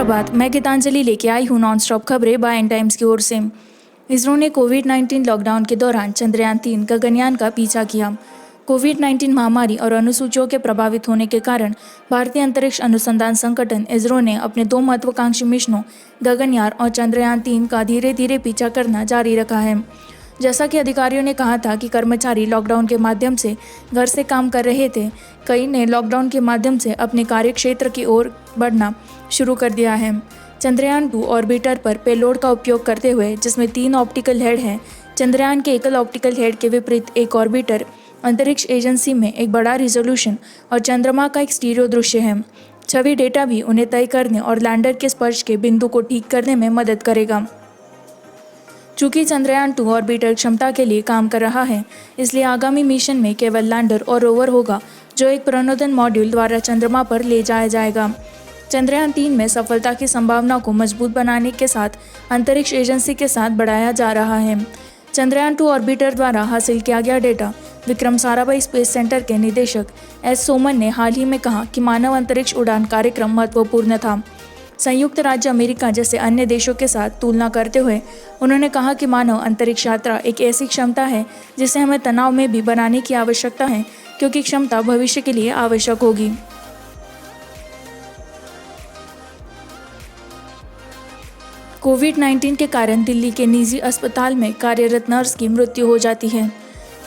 सुप्रभात, मैं गीतांजलि लेके आई हूँ नॉन स्टॉप खबरें बाय एंड टाइम्स की ओर से। इसरो ने कोविड-19 लॉकडाउन के दौरान चंद्रयान-3 गगनयान का पीछा किया। कोविड-19 महामारी और अनुसूचियों के प्रभावित होने के कारण भारतीय अंतरिक्ष अनुसंधान संगठन इसरो ने अपने 2 महत्वाकांक्षी मिशनों गगनयान और चंद्रयान-3 का धीरे धीरे पीछा करना जारी रखा है। जैसा कि अधिकारियों ने कहा था कि कर्मचारी लॉकडाउन के माध्यम से घर से काम कर रहे थे, कई ने लॉकडाउन के माध्यम से अपने कार्यक्षेत्र की ओर बढ़ना शुरू कर दिया है। चंद्रयान-2 ऑर्बिटर पर पेलोड का उपयोग करते हुए, जिसमें 3 ऑप्टिकल हेड हैं, चंद्रयान के एकल ऑप्टिकल हेड के विपरीत एक ऑर्बिटर अंतरिक्ष एजेंसी में एक बड़ा रिजोल्यूशन और चंद्रमा का एक स्टीरियो दृश्य है। छवि डेटा भी उन्हें तय करने और लैंडर के स्पर्श के बिंदु को ठीक करने में मदद करेगा। चूंकि चंद्रयान-2 ऑर्बिटर क्षमता के लिए काम कर रहा है, इसलिए आगामी मिशन में केवल लैंडर और रोवर होगा, जो एक प्रणोदन मॉड्यूल द्वारा चंद्रमा पर ले जाया जाएगा। चंद्रयान-3 में सफलता की संभावना को मजबूत बनाने के साथ अंतरिक्ष एजेंसी के साथ बढ़ाया जा रहा है। चंद्रयान-2 ऑर्बिटर द्वारा हासिल किया गया data Vikram Sarabhai space centre के निदेशक एस सोमन ने हाल ही में कहा कि मानव अंतरिक्ष उड़ान कार्यक्रम महत्वपूर्ण था। संयुक्त राज्य अमेरिका जैसे अन्य देशों के साथ तुलना करते हुए उन्होंने कहा कि मानव अंतरिक्ष यात्रा एक ऐसी क्षमता है जिसे हमें तनाव में भी बनाने की आवश्यकता है, क्योंकि क्षमता भविष्य के लिए आवश्यक होगी। कोविड-19 के कारण दिल्ली के निजी अस्पताल में कार्यरत नर्स की मृत्यु हो जाती है।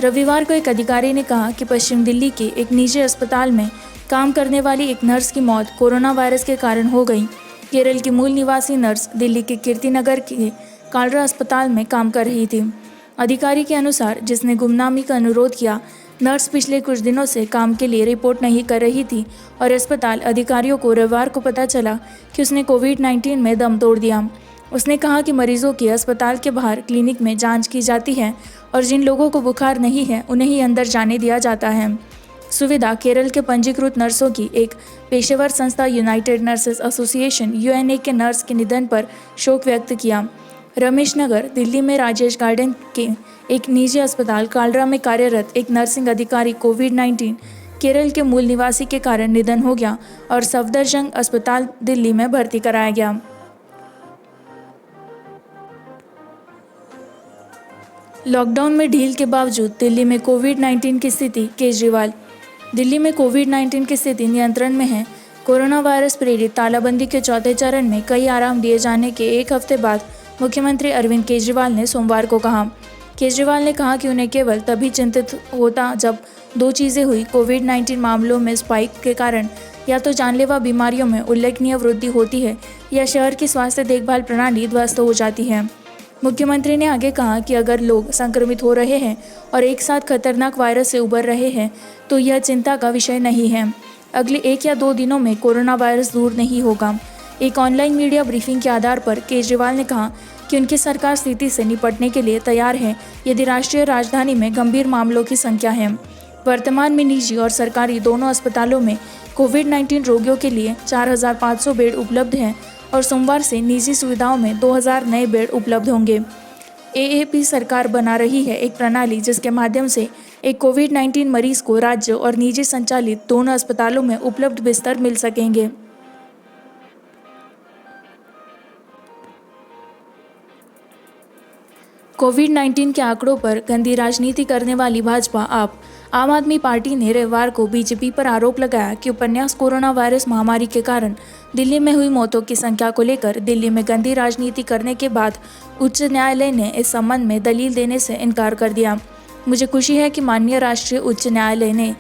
रविवार को एक अधिकारी ने कहा कि पश्चिम दिल्ली के एक निजी अस्पताल में काम करने वाली एक नर्स की मौत कोरोना वायरस के कारण हो गई। केरल की मूल निवासी नर्स दिल्ली के कीर्तिनगर के कालरा अस्पताल में काम कर रही थी। अधिकारी के अनुसार, जिसने गुमनामी का अनुरोध किया, नर्स पिछले कुछ दिनों से काम के लिए रिपोर्ट नहीं कर रही थी और अस्पताल अधिकारियों को रविवार को पता चला कि उसने कोविड-19 में दम तोड़ दिया। उसने कहा कि मरीजों की अस्पताल के बाहर क्लिनिक में जांच की जाती है और जिन लोगों को बुखार नहीं है उन्हें ही अंदर जाने दिया जाता है। सुविधा केरल के पंजीकृत नर्सों की एक पेशेवर संस्था यूनाइटेड नर्सेस एसोसिएशन (यूएनए) के नर्स के निधन पर शोक व्यक्त किया। रमेश नगर, दिल्ली में राजेश गार्डन के एक निजी अस्पताल कालरा में कार्यरत एक नर्सिंग अधिकारी कोविड-19 केरल के मूल निवासी के कारण निधन हो गया और सफदरजंग अस्पताल दिल्ली में भर्ती कराया गया। लॉकडाउन में ढील के बावजूद दिल्ली में कोविड-19 की स्थिति। केजरीवाल, दिल्ली में कोविड-19 की स्थिति नियंत्रण में है। कोरोना वायरस प्रेरित तालाबंदी के चौथे चरण में कई आराम दिए जाने के एक हफ्ते बाद मुख्यमंत्री अरविंद केजरीवाल ने सोमवार को कहा। केजरीवाल ने कहा कि उन्हें केवल तभी चिंतित होता जब 2 चीज़ें हुई: कोविड-19 मामलों में स्पाइक के कारण या तो जानलेवा बीमारियों में उल्लेखनीय वृद्धि होती है या शहर की स्वास्थ्य देखभाल प्रणाली ध्वस्त हो जाती है। मुख्यमंत्री ने आगे कहा कि अगर लोग संक्रमित हो रहे हैं और एक साथ खतरनाक वायरस से उबर रहे हैं तो यह चिंता का विषय नहीं है। अगले 1 या 2 दिनों में कोरोना वायरस दूर नहीं होगा। एक ऑनलाइन मीडिया ब्रीफिंग के आधार पर केजरीवाल ने कहा कि उनकी सरकार स्थिति से निपटने के लिए तैयार है यदि राष्ट्रीय राजधानी में गंभीर मामलों की संख्या है। वर्तमान में निजी और सरकारी दोनों अस्पतालों में कोविड-19 रोगियों के लिए 4,500 बेड उपलब्ध हैं और सोमवार से निजी सुविधाओं में 2,000 नए बेड उपलब्ध होंगे। एएपी सरकार बना रही है एक प्रणाली जिसके माध्यम से एक कोविड-19 मरीज को राज्य और निजी संचालित दोनों अस्पतालों में उपलब्ध बिस्तर मिल सकेंगे। कोविड-19 के आंकड़ों पर गंदी राजनीति करने वाली भाजपा आम आदमी पार्टी ने रविवार को बीजेपी पर आरोप लगाया कि उपन्यास कोरोना वायरस महामारी के कारण दिल्ली में हुई मौतों की संख्या को लेकर दिल्ली में गंदी राजनीति करने के बाद उच्च न्यायालय ने इस संबंध में दलील देने से इनकार कर दिया। मुझे खुशी है कि माननीय राष्ट्रीय उच्च न्यायालय ने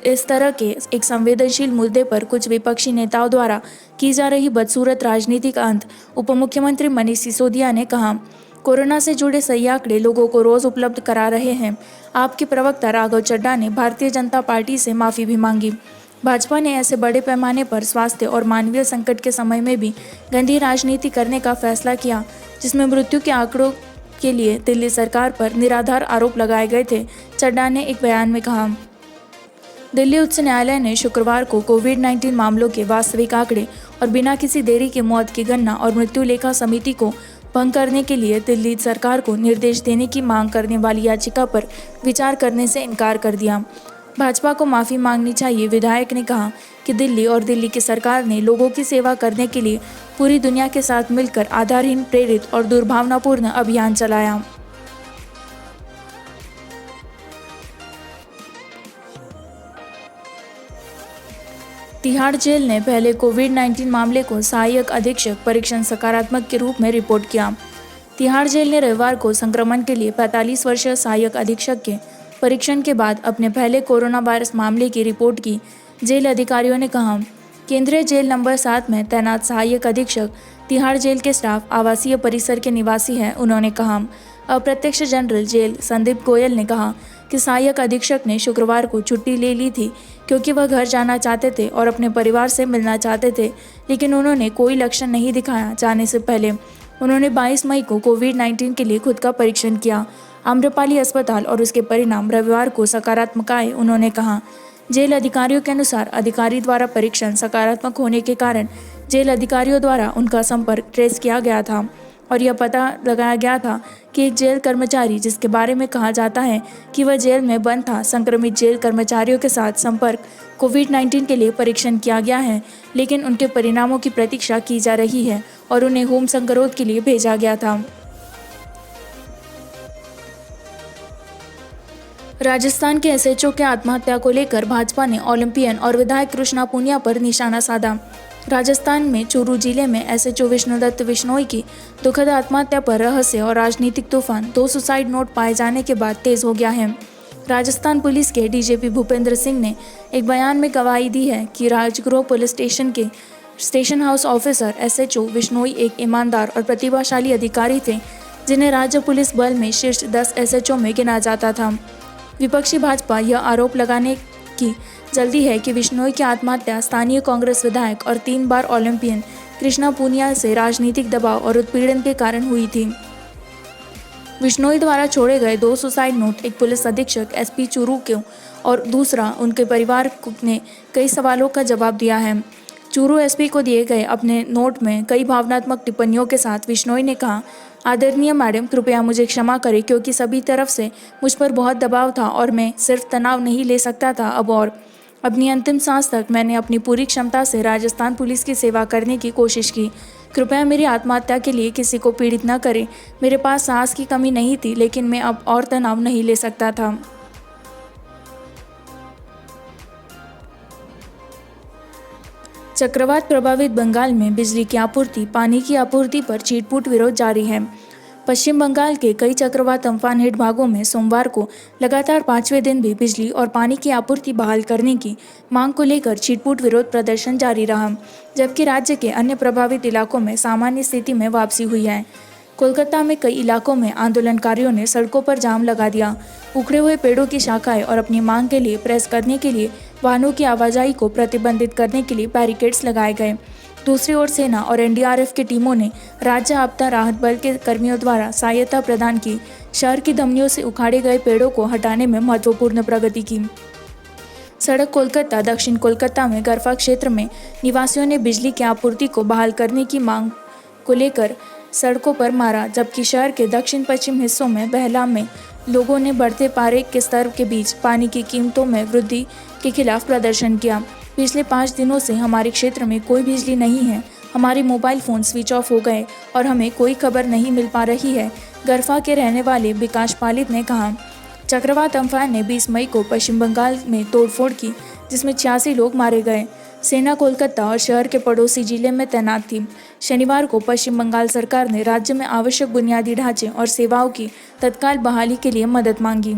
इस तरह के एक संवेदनशील मुद्दे पर कुछ विपक्षी नेताओं द्वारा की जा रही बदसूरत राजनीति का अंत उप मुख्यमंत्री मनीष सिसोदिया ने कहा। कोरोना से जुड़े सही आंकड़े लोगों को रोज उपलब्ध करा रहे हैं। आपके प्रवक्ता राघव चड्ढा ने भारतीय जनता पार्टी से माफ़ी भी मांगी। भाजपा ने ऐसे बड़े पैमाने पर स्वास्थ्य और मानवीय संकट के समय में भी गंदी राजनीति करने का फैसला किया, जिसमें मृत्यु के आंकड़ों के लिए दिल्ली सरकार पर निराधार आरोप लगाए गए थे। चड्ढा ने एक बयान में कहा। दिल्ली उच्च न्यायालय ने शुक्रवार को कोविड-19 मामलों के वास्तविक आंकड़े और बिना किसी देरी के मौत की गणना और मृत्यु लेखा समिति को भंग करने के लिए दिल्ली सरकार को निर्देश देने की मांग करने वाली याचिका पर विचार करने से इनकार कर दिया। भाजपा को माफ़ी मांगनी चाहिए। विधायक ने कहा कि दिल्ली और दिल्ली की सरकार ने लोगों की सेवा करने के लिए पूरी दुनिया के साथ मिलकर आधारहीन, प्रेरित और दुर्भावनापूर्ण अभियान चलाया। तिहाड़ जेल ने पहले कोविड-19 मामले को सहायक अधीक्षक परीक्षण सकारात्मक के रूप में रिपोर्ट किया। तिहाड़ जेल ने रविवार को संक्रमण के लिए 45 वर्षीय सहायक अधीक्षक के परीक्षण के बाद अपने पहले कोरोना वायरस मामले की रिपोर्ट की। जेल अधिकारियों ने कहा, केंद्रीय जेल नंबर 7 में तैनात सहायक अधीक्षक तिहाड़ जेल के स्टाफ आवासीय परिसर के निवासी हैं। उन्होंने कहा, अप्रत्यक्ष जनरल जेल संदीप गोयल ने कहा कि सहायक अधीक्षक ने शुक्रवार को छुट्टी ले ली थी क्योंकि वह घर जाना चाहते थे और अपने परिवार से मिलना चाहते थे, लेकिन उन्होंने कोई लक्षण नहीं दिखाया। जाने से पहले उन्होंने 22 मई को कोविड-19 के लिए खुद का परीक्षण किया। आम्रपाली अस्पताल और उसके परिणाम रविवार को सकारात्मक आए। उन्होंने कहा, जेल अधिकारियों के अनुसार अधिकारी द्वारा परीक्षण सकारात्मक होने के कारण जेल अधिकारियों द्वारा उनका संपर्क ट्रेस किया गया था और यह पता लगाया गया था कि एक जेल कर्मचारी, जिसके बारे में कहा जाता है कि वह जेल में बंद था, संक्रमित जेल कर्मचारियों के साथ संपर्क कोविड-19 के लिए परीक्षण किया गया है, लेकिन उनके परिणामों की प्रतीक्षा की जा रही है और उन्हें होम संगरोध के लिए भेजा गया था। राजस्थान के एसएचओ के आत्महत्या को लेकर भाजपा ने ओलंपियन और विधायक कृष्णा पूनिया पर निशाना साधा। राजस्थान में चूरू जिले में एसएचओ विष्णुदत्त बिश्नोई की दुखद आत्महत्या पर रहस्य और राजनीतिक तूफान, 2 सुसाइड नोट पाए जाने के बाद तेज हो गया है। राजस्थान पुलिस के डीजीपी भूपेंद्र सिंह ने एक बयान में गवाही दी है कि राजगृह पुलिस स्टेशन के station house officer SHO Bishnoi एक ईमानदार और प्रतिभाशाली अधिकारी थे, जिन्हें राज्य पुलिस बल में शीर्ष 10 एसएचओ में गिना जाता था। विपक्षी भाजपा यह आरोप लगाने की जल्दी है कि बिश्नोई की आत्महत्या स्थानीय कांग्रेस विधायक और 3 बार ओलंपियन कृष्णा पूनिया से राजनीतिक दबाव और उत्पीड़न के कारण हुई थी। बिश्नोई द्वारा छोड़े गए 2 सुसाइड नोट, एक पुलिस अधीक्षक एसपी चूरू को और दूसरा उनके परिवार ने कई सवालों का जवाब दिया है। चूरू एसपी को दिए गए अपने नोट में कई भावनात्मक टिप्पणियों के साथ बिश्नोई ने कहा, आदरणीय मैडम, कृपया मुझे क्षमा करें क्योंकि सभी तरफ से मुझ पर बहुत दबाव था और मैं सिर्फ तनाव नहीं ले सकता था। अब और अपनी अंतिम सांस तक मैंने अपनी पूरी क्षमता से राजस्थान पुलिस की सेवा करने की कोशिश की। कृपया मेरी आत्महत्या के लिए किसी को पीड़ित न करें। मेरे पास साहस की कमी नहीं थी, लेकिन मैं अब और तनाव नहीं ले सकता था। चक्रवात प्रभावित बंगाल में बिजली की आपूर्ति, पानी की आपूर्ति पर छीटपुट विरोध जारी है। पश्चिम बंगाल के कई चक्रवात अम्फान हिट भागों में सोमवार को लगातार 5वें दिन भी बिजली और पानी की आपूर्ति बहाल करने की मांग को लेकर छीटपुट विरोध प्रदर्शन जारी रहा, जबकि राज्य के अन्य प्रभावित इलाकों में सामान्य स्थिति में वापसी हुई है। कोलकाता में कई इलाकों में आंदोलनकारियों ने सड़कों पर जाम लगा दिया। उखड़े हुए पेड़ों की शाखाएं और अपनी मांग के लिए प्रेस करने के लिए वाहनों की आवाजाही को प्रतिबंधित करने के लिए बैरिकेड्स लगाए गए। दूसरी ओर सेना और एनडीआरएफ की टीमों ने राज्य आपदा राहत बल के कर्मियों द्वारा सहायता प्रदान की। शहर की धमनियों से उखाड़े गए पेड़ों को हटाने में महत्वपूर्ण प्रगति की। सड़क कोलकाता दक्षिण कोलकाता में गरफा क्षेत्र में निवासियों ने बिजली की आपूर्ति को बहाल करने की मांग को लेकर सड़कों पर मारा, जबकि शहर के दक्षिण पश्चिम हिस्सों में बहला में लोगों ने बढ़ते पारे के स्तर के बीच पानी की कीमतों में वृद्धि के खिलाफ प्रदर्शन किया। पिछले 5 दिनों से हमारे क्षेत्र में कोई बिजली नहीं है, हमारे मोबाइल फ़ोन स्विच ऑफ हो गए और हमें कोई खबर नहीं मिल पा रही है, गरफा के रहने वाले विकास पालित ने कहा। चक्रवात अम्फान ने 20 मई को पश्चिम बंगाल में तोड़फोड़ की, जिसमें 86 लोग मारे गए। सेना कोलकाता और शहर के पड़ोसी जिले में तैनात थी। शनिवार को पश्चिम बंगाल सरकार ने राज्य में आवश्यक बुनियादी ढांचे और सेवाओं की तत्काल बहाली के लिए मदद मांगी।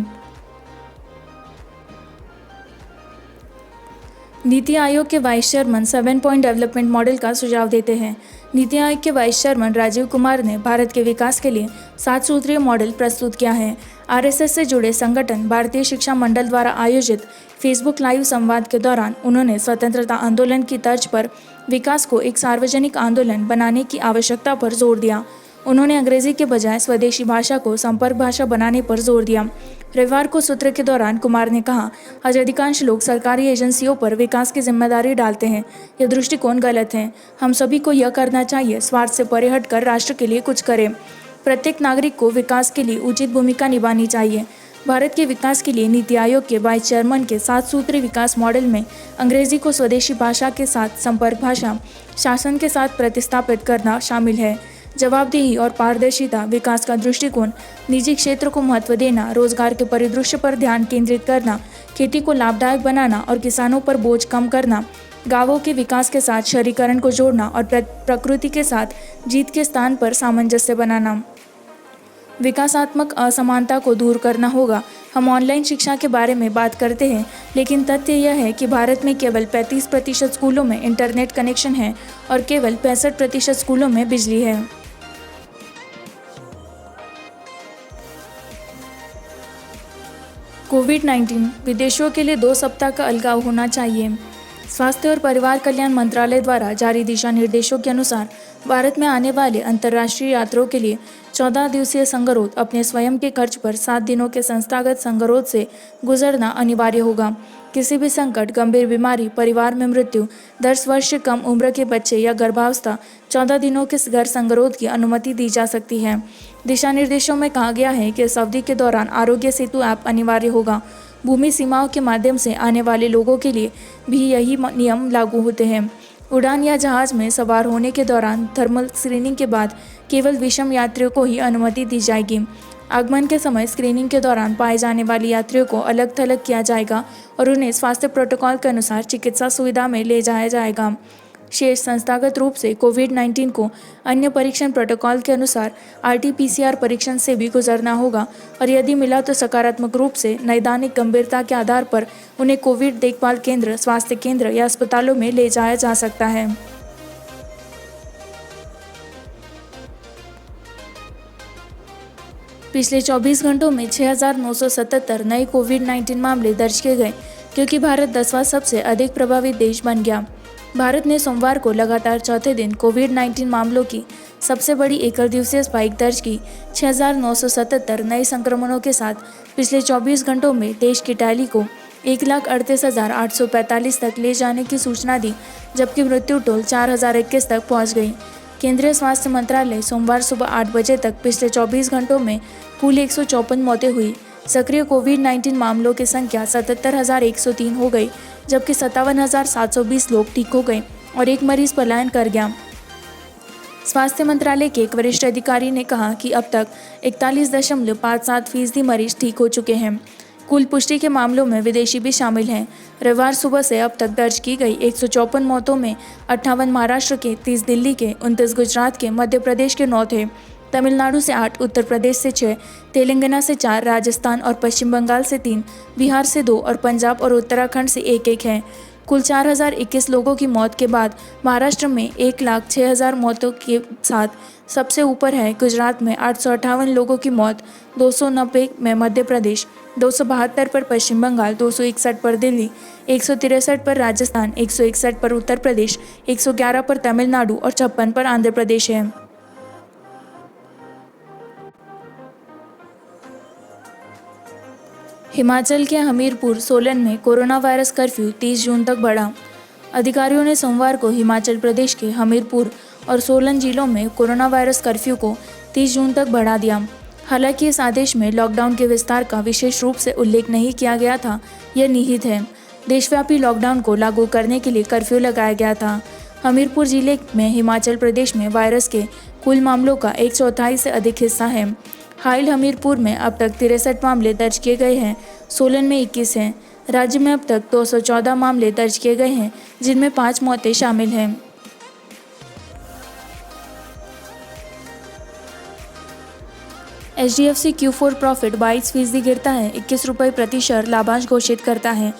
नीति आयोग के vice chairman 7 point development model का सुझाव देते हैं। नीति आयोग के वाइस चेयरमैन राजीव कुमार ने भारत के विकास के लिए 7 सूत्रीय मॉडल प्रस्तुत किया है। आरएसएस से जुड़े संगठन भारतीय शिक्षा मंडल द्वारा आयोजित फेसबुक लाइव संवाद के दौरान उन्होंने स्वतंत्रता आंदोलन की तर्ज पर विकास को एक सार्वजनिक आंदोलन बनाने की आवश्यकता पर जोर दिया। उन्होंने अंग्रेजी के बजाय स्वदेशी भाषा को संपर्क भाषा बनाने पर जोर दिया। रविवार को सत्र के दौरान कुमार ने कहा, आज अधिकांश लोग सरकारी एजेंसियों पर विकास की जिम्मेदारी डालते हैं। यह दृष्टिकोण गलत है। हम सभी को यह करना चाहिए, स्वार्थ से परे हटकर राष्ट्र के लिए कुछ करें। प्रत्येक नागरिक को विकास के लिए उचित भूमिका निभानी चाहिए। भारत के विकास के लिए नीति आयोग के वाइस चेयरमैन के 7 सूत्री विकास मॉडल में अंग्रेजी को स्वदेशी भाषा के साथ संपर्क भाषा, शासन के साथ प्रतिस्थापित करना शामिल है। जवाबदेही और पारदर्शिता, विकास का दृष्टिकोण, निजी क्षेत्र को महत्व देना, रोजगार के परिदृश्य पर ध्यान केंद्रित करना, खेती को लाभदायक बनाना और किसानों पर बोझ कम करना, गांवों के विकास के साथ शहरीकरण को जोड़ना और प्रकृति के साथ जीत के स्थान पर सामंजस्य बनाना। विकासात्मक असमानता को दूर करना होगा। हम ऑनलाइन शिक्षा के बारे में बात करते हैं, लेकिन तथ्य यह है कि भारत में केवल 35% स्कूलों में इंटरनेट कनेक्शन है और केवल 65% स्कूलों में बिजली है। कोविड-19 विदेशों के लिए 2 सप्ताह का अलगाव होना चाहिए। स्वास्थ्य और परिवार कल्याण मंत्रालय द्वारा जारी दिशा निर्देशों के अनुसार भारत में आने वाले अंतर्राष्ट्रीय यात्रियों के लिए 14 दिवसीय संगरोध अपने स्वयं के खर्च पर 7 दिनों के संस्थागत संगरोध से गुजरना अनिवार्य होगा। किसी भी संकट, गंभीर बीमारी, परिवार में मृत्यु, 10 वर्ष से कम उम्र के बच्चे या गर्भावस्था 14 दिनों के घर संगरोध की अनुमति दी जा सकती है। दिशा निर्देशों में कहा गया है कि इस अवधि के दौरान आरोग्य सेतु ऐप अनिवार्य होगा। भूमि सीमाओं के माध्यम से आने वाले लोगों के लिए भी यही नियम लागू होते हैं। उड़ान या जहाज में सवार होने के दौरान थर्मल स्क्रीनिंग के बाद केवल विषम यात्रियों को ही अनुमति दी जाएगी। आगमन के समय स्क्रीनिंग के दौरान पाए जाने वाले यात्रियों को अलग थलग किया जाएगा और उन्हें स्वास्थ्य प्रोटोकॉल के अनुसार चिकित्सा सुविधा में ले जाया जाएगा। शेष संस्थागत रूप से कोविड-19 को अन्य परीक्षण प्रोटोकॉल के अनुसार RT-PCR परीक्षण से भी गुजरना होगा और यदि मिला तो सकारात्मक रूप से नैदानिक गंभीरता के आधार पर उन्हें कोविड देखभाल केंद्र, स्वास्थ्य केंद्र या अस्पतालों में ले जाया जा सकता है। पिछले 24 घंटों में 6,977 नए कोविड-19 मामले दर्ज किए गए, क्योंकि भारत 10वां सबसे अधिक प्रभावित देश बन गया। भारत ने सोमवार को लगातार चौथे दिन कोविड-19 मामलों की सबसे बड़ी एकल दिवसीय स्पाइक दर्ज की। 6,977 नए संक्रमणों के साथ पिछले 24 घंटों में देश की टैली को 1,38,845 तक ले जाने की सूचना दी, जबकि मृत्यु टोल 4,021 तक पहुंच गई। केंद्रीय स्वास्थ्य मंत्रालय सोमवार सुबह 8 बजे तक पिछले 24 घंटों में कुल 154 मौतें हुई। सक्रिय कोविड-19 मामलों की संख्या 77,103 हो गई, जबकि 57,720 लोग ठीक हो गए और एक मरीज पलायन कर गया। स्वास्थ्य मंत्रालय के एक वरिष्ठ अधिकारी ने कहा कि अब तक 41.57% मरीज ठीक हो चुके हैं। कुल पुष्टि के मामलों में विदेशी भी शामिल हैं। रविवार सुबह से अब तक दर्ज की गई 154 मौतों में 58 महाराष्ट्र के, 30 दिल्ली के, 29 गुजरात के, मध्य प्रदेश के 9 थे। तमिलनाडु से 8, उत्तर प्रदेश से 6, तेलंगाना से 4, राजस्थान और पश्चिम बंगाल से 3, बिहार से 2 और पंजाब और उत्तराखंड से 1-1 हैं। कुल 4,021 लोगों की मौत के बाद महाराष्ट्र में 1,06,000 मौतों के साथ सबसे ऊपर है। गुजरात में 858 लोगों की मौत, 290 में मध्य प्रदेश, 272 पर पश्चिम बंगाल, 261 पर दिल्ली, 163 पर राजस्थान, 161 पर उत्तर प्रदेश, 111 पर तमिलनाडु और 56 पर आंध्र प्रदेश है। हिमाचल के हमीरपुर, सोलन में कोरोना वायरस कर्फ्यू 30 जून तक बढ़ा। अधिकारियों ने सोमवार को हिमाचल प्रदेश के हमीरपुर और सोलन जिलों में कोरोना वायरस कर्फ्यू को 30 जून तक बढ़ा दिया। हालांकि इस आदेश में लॉकडाउन के विस्तार का विशेष रूप से उल्लेख नहीं किया गया था, यह निहित है। देशव्यापी लॉकडाउन को लागू करने के लिए कर्फ्यू लगाया गया था। हमीरपुर जिले में हिमाचल प्रदेश में वायरस के कुल मामलों का 1/4 से अधिक हिस्सा है। हाल हमीरपुर में अब तक 63 मामले दर्ज किए गए हैं, सोलन में 21 हैं। राज्य में अब तक 214 मामले दर्ज किए गए हैं, जिनमें 5 मौतें शामिल हैं। HDFC Q4 प्रॉफिट 22% गिरता है, 21 रुपये प्रति शेयर लाभांश घोषित करता है।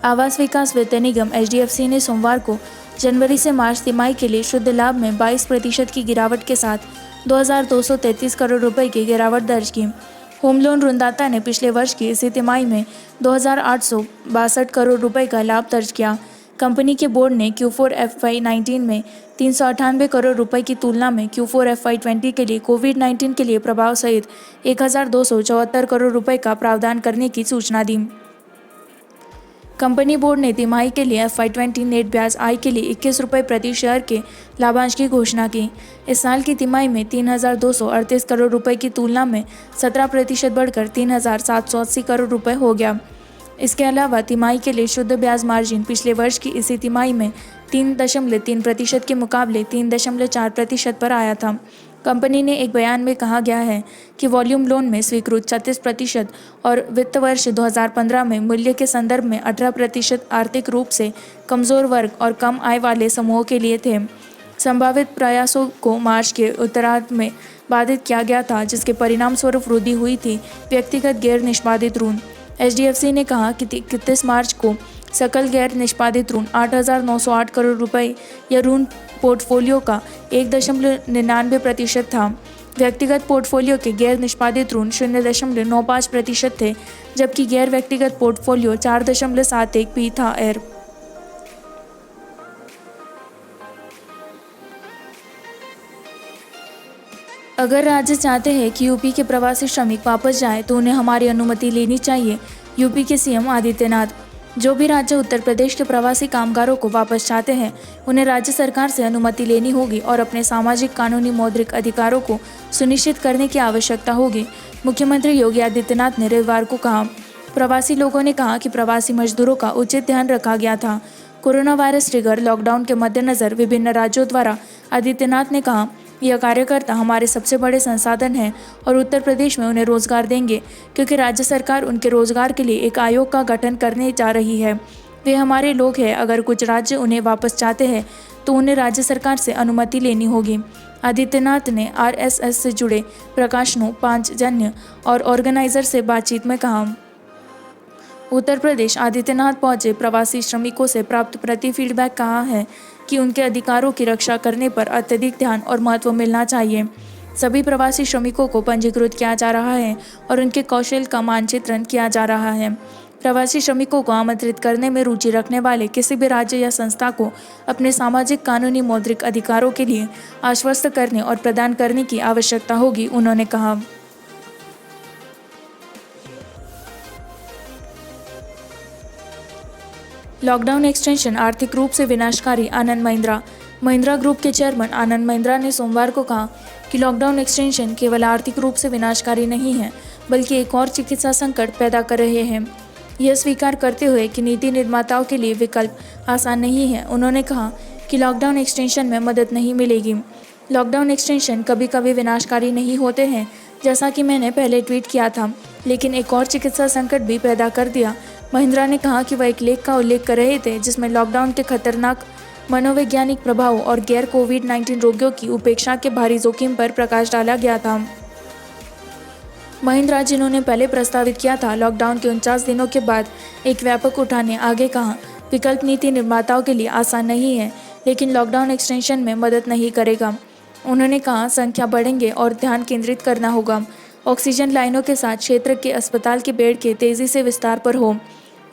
आवास विकास वित्त निगम HDFC ने सोमवार को जनवरी से मार्च तिमाही के लिए शुद्ध लाभ में 22% की गिरावट के साथ 2,233 करोड़ रुपए की गिरावट दर्ज की। होम लोन ऋणदाता ने पिछले वर्ष की इसी तिमाही में 2,862 करोड़ रुपए का लाभ दर्ज किया। कंपनी के बोर्ड ने Q4 FY19 में 398 करोड़ रुपए की तुलना में Q4 FY20 के लिए कोविड-19 के लिए प्रभाव सहित 1,274 करोड़ रुपए का प्रावधान करने की सूचना दी। कंपनी बोर्ड ने तिमाही के लिए FY20 नेट ब्याज आय के लिए 21 रुपये प्रति शेयर के लाभांश की घोषणा की। इस साल की तिमाही में 3,238 करोड़ रुपए की तुलना में 17% बढ़कर 3,780 करोड़ रुपए हो गया। इसके अलावा तिमाही के लिए शुद्ध ब्याज मार्जिन पिछले वर्ष की इसी तिमाही में 3.3% के मुकाबले 3.4% पर आया था। कंपनी ने एक बयान में कहा गया है कि वॉल्यूम लोन में स्वीकृत 36% और वित्त वर्ष 2015 में मूल्य के संदर्भ में 18% आर्थिक रूप से कमज़ोर वर्ग और कम आय वाले समूहों के लिए थे। संभावित प्रयासों को मार्च के उत्तरार्ध में बाधित किया गया था, जिसके परिणाम स्वरूप वृद्धि हुई थी व्यक्तिगत गैर निष्पादित ऋण। HDFC ने कहा कि 31 मार्च को सकल गैर निष्पादित ऋण 8,908 करोड़ रुपए या ऋण पोर्टफोलियो का 1.99% था। व्यक्तिगत पोर्टफोलियो के गैर निष्पादित ऋण 0.95% थे, जबकि गैर व्यक्तिगत पोर्टफोलियो 4.71 था। अगर राज्य चाहते हैं कि यूपी के प्रवासी श्रमिक वापस जाएं, तो उन्हें हमारी अनुमति लेनी चाहिए। यूपी के CM आदित्यनाथ। जो भी राज्य उत्तर प्रदेश के प्रवासी कामगारों को वापस चाहते हैं, उन्हें राज्य सरकार से अनुमति लेनी होगी और अपने सामाजिक, कानूनी, मौद्रिक अधिकारों को सुनिश्चित करने की आवश्यकता होगी। मुख्यमंत्री योगी आदित्यनाथ ने रविवार को कहा। प्रवासी लोगों ने कहा कि प्रवासी मजदूरों का उचित ध्यान रखा गया था। कोरोना वायरस ट्रिगर लॉकडाउन के मद्देनजर विभिन्न राज्यों द्वारा आदित्यनाथ ने कहा, यह कार्यकर्ता हमारे सबसे बड़े संसाधन हैं और उत्तर प्रदेश में उन्हें रोजगार देंगे, क्योंकि राज्य सरकार उनके रोजगार के लिए एक आयोग का गठन करने जा रही है। वे हमारे लोग हैं। अगर कुछ राज्य उन्हें वापस चाहते हैं, तो उन्हें राज्य सरकार से अनुमति लेनी होगी। आदित्यनाथ ने RSS से जुड़े प्रकाशनों, पांचजन्य और ऑर्गेनाइजर से बातचीत में कहा। उत्तर प्रदेश आदित्यनाथ पहुंचे। प्रवासी श्रमिकों से प्राप्त प्रति फीडबैक कहा है कि उनके अधिकारों की रक्षा करने पर अत्यधिक ध्यान और महत्व मिलना चाहिए। सभी प्रवासी श्रमिकों को पंजीकृत किया जा रहा है और उनके कौशल का मानचित्रण किया जा रहा है। प्रवासी श्रमिकों को आमंत्रित करने में रुचि रखने वाले किसी भी राज्य या संस्था को अपने सामाजिक, कानूनी, मौद्रिक अधिकारों के लिए आश्वस्त करने और प्रदान करने की आवश्यकता होगी, उन्होंने कहा। लॉकडाउन एक्सटेंशन आर्थिक रूप से विनाशकारी, आनंद महिंद्रा। महिंद्रा ग्रुप के चेयरमैन आनंद महिंद्रा ने सोमवार को कहा कि लॉकडाउन एक्सटेंशन केवल आर्थिक रूप से विनाशकारी नहीं है, बल्कि एक और चिकित्सा संकट पैदा कर रहे हैं। यह स्वीकार करते हुए कि नीति निर्माताओं के लिए विकल्प आसान नहीं है, उन्होंने कहा कि लॉकडाउन एक्सटेंशन में मदद नहीं मिलेगी। लॉकडाउन एक्सटेंशन कभी कभी विनाशकारी नहीं होते हैं, जैसा कि मैंने पहले ट्वीट किया था, लेकिन एक और चिकित्सा संकट भी पैदा कर दिया। महिंद्रा ने कहा कि वह एक लेख का उल्लेख कर रहे थे जिसमें लॉकडाउन के खतरनाक मनोवैज्ञानिक प्रभाव और गैर कोविड-19 रोगियों की उपेक्षा के भारी जोखिम पर प्रकाश डाला गया था। महिंद्रा, जिन्होंने पहले प्रस्तावित किया था, लॉकडाउन के 49 दिनों के बाद एक व्यापक उठान ने आगे कहा, विकल्प नीति निर्माताओं के लिए आसान नहीं है, लेकिन लॉकडाउन एक्सटेंशन में मदद नहीं करेगा। उन्होंने कहा, संख्या बढ़ेंगे और ध्यान केंद्रित करना होगा। ऑक्सीजन लाइनों के साथ क्षेत्र के अस्पताल के बेड के तेजी से विस्तार पर हो।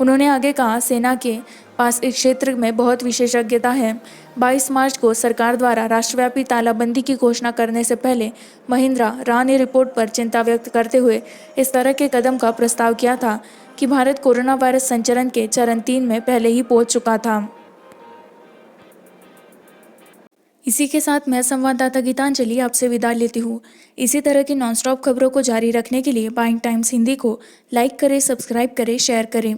उन्होंने आगे कहा, सेना के पास इस क्षेत्र में बहुत विशेषज्ञता है। 22 मार्च को सरकार द्वारा राष्ट्रव्यापी तालाबंदी की घोषणा करने से पहले महिंद्रा रा ने रिपोर्ट पर चिंता व्यक्त करते हुए इस तरह के कदम का प्रस्ताव किया था कि भारत कोरोना वायरस संचरण के चरण 3 में पहले ही पहुंच चुका था। इसी के साथ मैं संवाददाता गीतांजलि आपसे विदा लेती हूँ। इसी तरह की नॉनस्टॉप खबरों को जारी रखने के लिए बाइंग टाइम्स हिंदी को लाइक करें, सब्सक्राइब करें, शेयर करें।